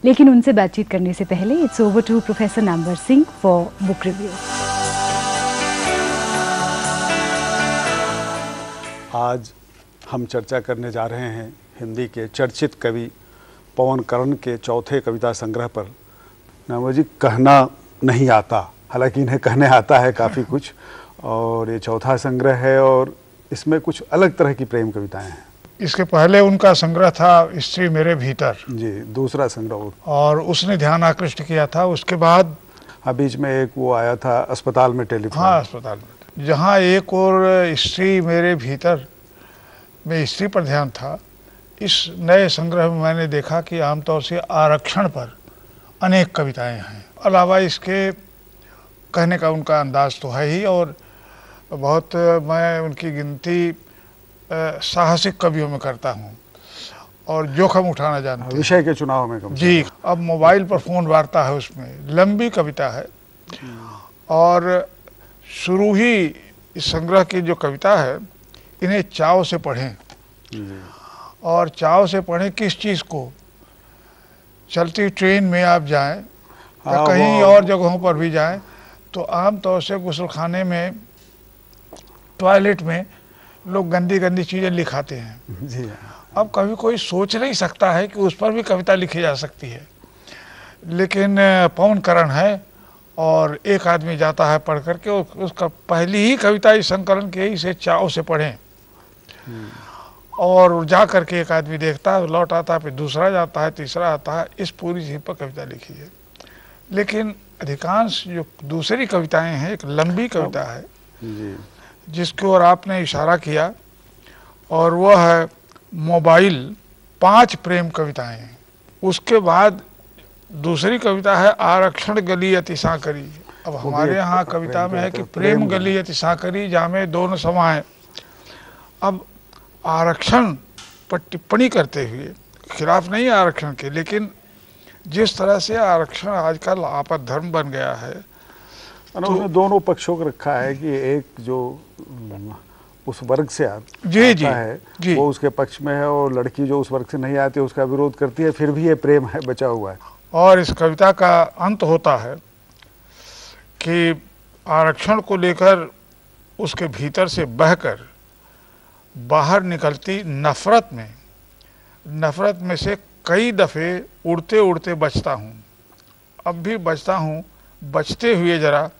लेकिन उनसे बातचीत करने से पहले it's over to professor Namvar Singh for book review. आज हम चर्चा करने जा रहे हैं हिंदी के चर्चित कवि पवन कर्ण के चौथे कविता संग्रह पर। नामवर जी, कहना नहीं आता, हालांकि इन्हें कहने आता है काफ़ी कुछ, और ये चौथा संग्रह है और इसमें कुछ अलग तरह की प्रेम कविताएं हैं। इसके पहले उनका संग्रह था स्त्री मेरे भीतर जी, दूसरा संग्रह, और उसने ध्यान आकृष्ट किया था। उसके बाद बीच में एक वो आया था अस्पताल में टेलीफोन। हाँ, अस्पताल में, जहाँ एक और स्त्री मेरे भीतर में स्त्री पर ध्यान था। इस नए संग्रह में मैंने देखा कि आमतौर से आरक्षण पर अनेक कविताएं हैं। अलावा इसके कहने का उनका अंदाज तो है ही, और बहुत मैं उनकी गिनती साहसिक कवियों में करता हूँ और जोखिम उठाना जानते हैं। विषय के चुनाव में कम जी। अब मोबाइल पर फोन वार्ता है, उसमें लंबी कविता है, और शुरू ही इस संग्रह की जो कविता है, इन्हें चाव से पढ़ें। और चाव से पढ़ें किस चीज़ को? चलती ट्रेन में आप जाएं या कहीं और जगहों पर भी जाएं, तो आम तौर से गुस्लखाने में, टॉयलेट में लोग गंदी गंदी चीज़ें लिखाते हैं। जी। अब कभी कोई सोच नहीं सकता है कि उस पर भी कविता लिखी जा सकती है, लेकिन पवन कर्ण है और एक आदमी जाता है पढ़ करके, उसका पहली ही कविता इस संकलन की, इसे चाव से पढ़ें। और जा करके एक आदमी देखता है, लौट आता है, फिर दूसरा जाता है, तीसरा आता है, इस पूरी चीज़ पर कविता लिखी है। लेकिन अधिकांश जो दूसरी कविताएं हैं, एक लंबी कविता है जिसकी ओर आपने इशारा किया, और वह है मोबाइल। 5 प्रेम कविताएं हैं। उसके बाद दूसरी कविता है आरक्षण गली अति साकरी। अब हमारे यहाँ कविता में है कि प्रेम गली अति साकरी जामे दोनों समाए। अब आरक्षण पर टिप्पणी करते हुए, खिलाफ नहीं आरक्षण के, लेकिन जिस तरह से आरक्षण आजकल आपद धर्म बन गया है, तो उसने दोनों पक्षों को रखा है कि एक जो उस वर्ग से आता है वो उसके पक्ष में है, और लड़की जो उस वर्ग से नहीं आती उसका विरोध करती है, फिर भी ये प्रेम है बचा हुआ है। और इस कविता का अंत होता है कि आरक्षण को लेकर उसके भीतर से बहकर बाहर निकलती नफरत में से कई दफ़े उड़ते उड़ते बचता हूँ, अब भी बचता हूँ, बचते हुए जरा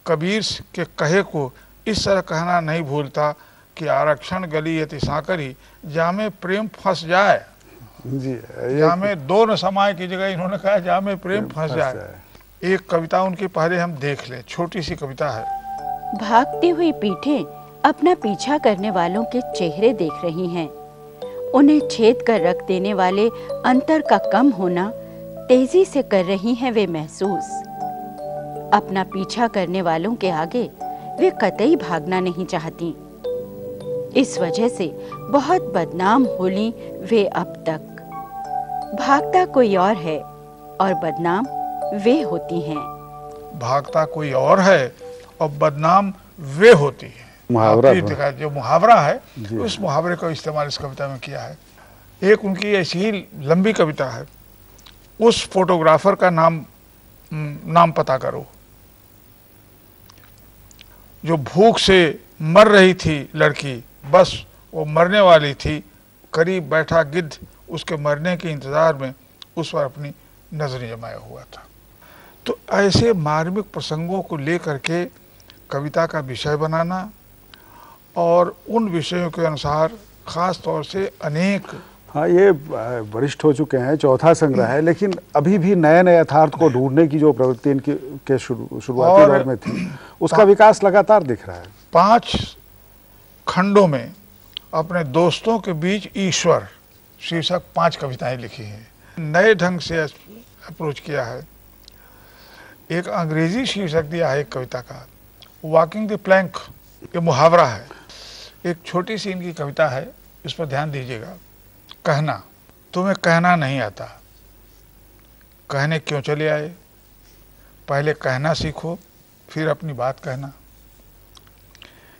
कबीर के कहे को इस तरह कहना नहीं भूलता कि आरक्षण गली अति साकरी जामे प्रेम फंस जाए। जी, जामे दो न समाए की जगह इन्होंने कहा जामे प्रेम फंस जाए। एक कविता उनकी पहले हम देख लें, छोटी सी कविता है। भागती हुई पीठें अपना पीछा करने वालों के चेहरे देख रही हैं। उन्हें छेद कर रख देने वाले अंतर का कम होना तेजी से कर रही हैं वे महसूस। अपना पीछा करने वालों के आगे वे कतई भागना नहीं चाहती। इस वजह से बहुत बदनाम होली वे अब तक। भागता कोई और है और बदनाम वे होती हैं। भागता कोई और है और बदनाम वे होती है। मुहावरा जो मुहावरा है, उस मुहावरे का इस्तेमाल इस कविता में किया है। एक उनकी ऐसी ही लंबी कविता है, उस फोटोग्राफर का नाम पता करो, जो भूख से मर रही थी लड़की, बस वो मरने वाली थी, करीब बैठा गिद्ध उसके मरने के इंतजार में उस पर अपनी नजरें जमाया हुआ था। तो ऐसे मार्मिक प्रसंगों को लेकर के कविता का विषय बनाना और उन विषयों के अनुसार खास तौर से अनेक, हाँ, ये वरिष्ठ हो चुके हैं, चौथा संग्रह है, लेकिन अभी भी नए नए यथार्थ को ढूंढने की जो प्रवृत्ति इनकी के शुरुआती दौर में थी, उसका विकास लगातार दिख रहा है। 5 खंडों में अपने दोस्तों के बीच ईश्वर शीर्षक 5 कविताएं लिखी हैं। नए ढंग से अप्रोच किया है। एक अंग्रेजी शीर्षक दिया है एक कविता का, वॉकिंग द प्लैंक, ये मुहावरा है। एक छोटी सी इनकी कविता है, इस पर ध्यान दीजिएगा। कहना, तुम्हें कहना नहीं आता, कहने क्यों चले आए? पहले कहना सीखो, फिर अपनी बात कहना।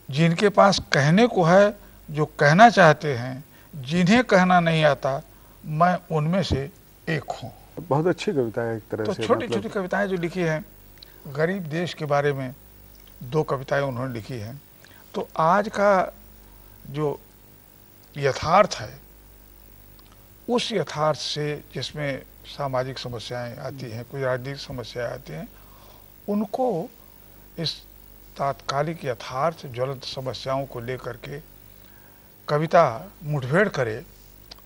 जिनके पास कहने को है, जो कहना चाहते हैं, जिन्हें कहना नहीं आता, मैं उनमें से एक हूँ। बहुत अच्छी कविता है एक तरह तो से। छोटी छोटी कविताएं जो लिखी हैं, गरीब देश के बारे में 2 कविताएं उन्होंने लिखी हैं। तो आज का जो यथार्थ है, उस यथार्थ से जिसमें सामाजिक समस्याएं आती हैं, कुछ राजनीतिक समस्याएं आती हैं, उनको इस तात्कालिक यथार्थ ज्वलंत समस्याओं को लेकर के कविता मुठभेड़ करे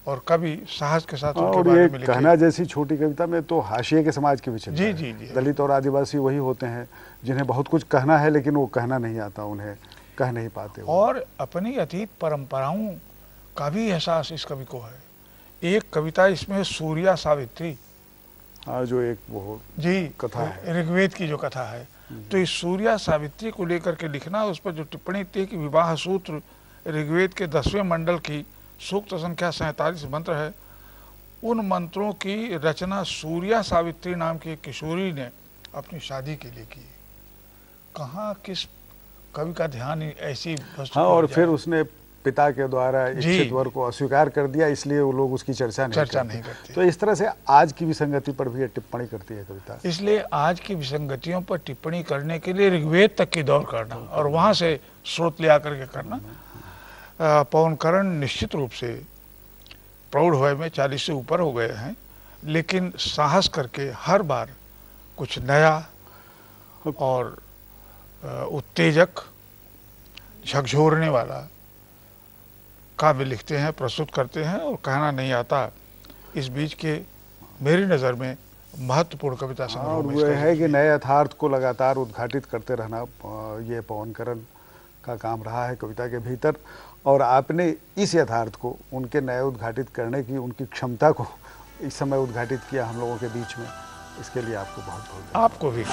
और कवि साहस के साथ उनके और बारे ये में लिखे। कहना जैसी छोटी कविता में तो हाशिए के समाज के विषय में जी, है। जी, जी। दलित और आदिवासी वही होते हैं जिन्हें बहुत कुछ कहना है लेकिन वो कहना नहीं आता, उन्हें कह नहीं पाते वो। और अपनी अतीत परंपराओं का भी एहसास इस कवि को है। एक कविता इसमें सूर्या सावित्री, हाँ, जो एक वो जी, कथा है, ऋग्वेद की जो कथा है, तो इस सूर्या सावित्री को लेकर के लिखना, उस पर जो टिप्पणी थी कि विवाह सूत्र ऋग्वेद के 10वें मंडल की सूक्त संख्या 47 मंत्र है, उन मंत्रों की रचना सूर्या सावित्री नाम की एक किशोरी ने अपनी शादी के लिए की। कहाँ किस कवि का ध्यान ऐसी वस्तु हाँ, पर और जाए। फिर उसने पिता के द्वारा इच्छित वर को अस्वीकार कर दिया, इसलिए वो लोग उसकी चर्चा नहीं करते। तो इस तरह से आज की विसंगति पर भी ये टिप्पणी करती है कविता। इसलिए आज की विसंगतियों पर टिप्पणी करने के लिए ऋग्वेद तक की दौड़ करना और वहाँ से स्रोत ले आकर के करना। पवन करण निश्चित रूप से प्रौढ़ वय में 40 से ऊपर हो गए हैं, लेकिन साहस करके हर बार कुछ नया और उत्तेजक, झकझोरने वाला काव्य लिखते हैं, प्रस्तुत करते हैं और कहना नहीं आता। इस बीच के मेरी नज़र में महत्वपूर्ण कविता संग्रह और में वो इसका है कि नए यथार्थ को लगातार उद्घाटित करते रहना, ये पवन करण का काम रहा है कविता के भीतर। और आपने इस यथार्थ को उनके नए उद्घाटित करने की उनकी क्षमता को इस समय उद्घाटित किया हम लोगों के बीच में, इसके लिए आपको बहुत बहुत आपको भी।